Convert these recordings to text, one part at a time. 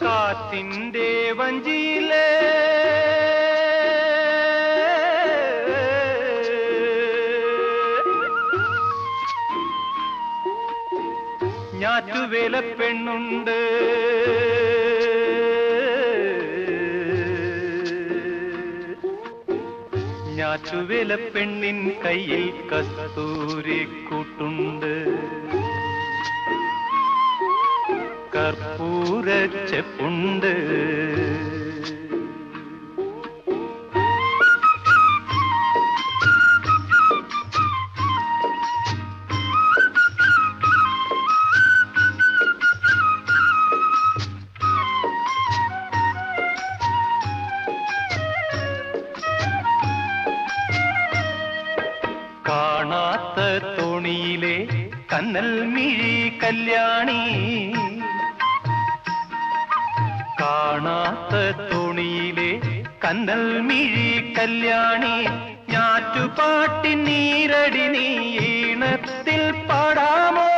കാറ്റിന്റെ വഞ്ചിയിലെ ഞാറ്റുവേല പെണ്ണുണ്ട്. ഞാറ്റുവേല പെണ്ണിൻ കയ്യിൽ കസ്തൂരിക്കൂട്ടുണ്ട്. കർപ്പൂരച്ചെപ്പുണ്ട്. കാണാത്ത തോണിയിലെ കന്നൽ മിഴി കല്യാണി, കാണാത്ത തോണിയിലെ കന്നൽ മിഴി കല്യാണി, ഞാറ്റുപാട്ടിൻ നീരടി നീ ഈണത്തിൽ പാടാമോ?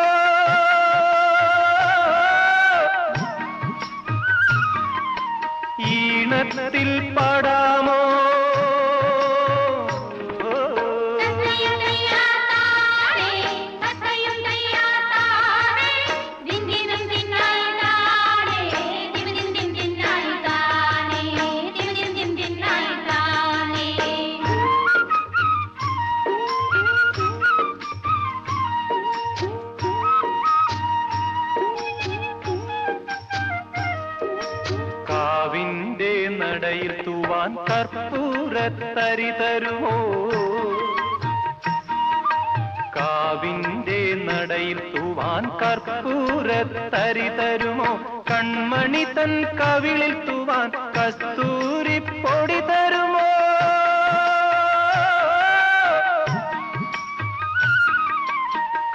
ഈണത്തിൽ പാടാമോ? കാവിന്റെ നടയിൽ തൂവാൻ കർപ്പൂരത്തരി തരുമോ? കാവിന്റെ നടയിൽ തൂവാൻ കർപ്പൂരത്തരി തരുമോ? കൺമണി തൻ കവിളിൽ തൂവാൻ കസ്തൂരിപ്പൊടി തരുമോ?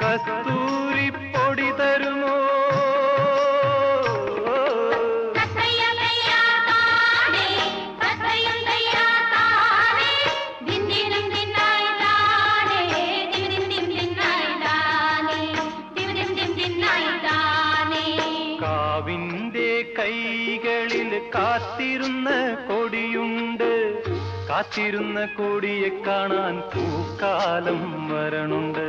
കസ്തൂരിപ്പൊടി തരുമോ? കാവിന്റെ കൈകളിൽ കാത്തിരുന്ന കൊടിയുണ്ട്. കാത്തിരുന്ന കൊടിയെ കാണാൻ പൂക്കാലം വരണുണ്ട്.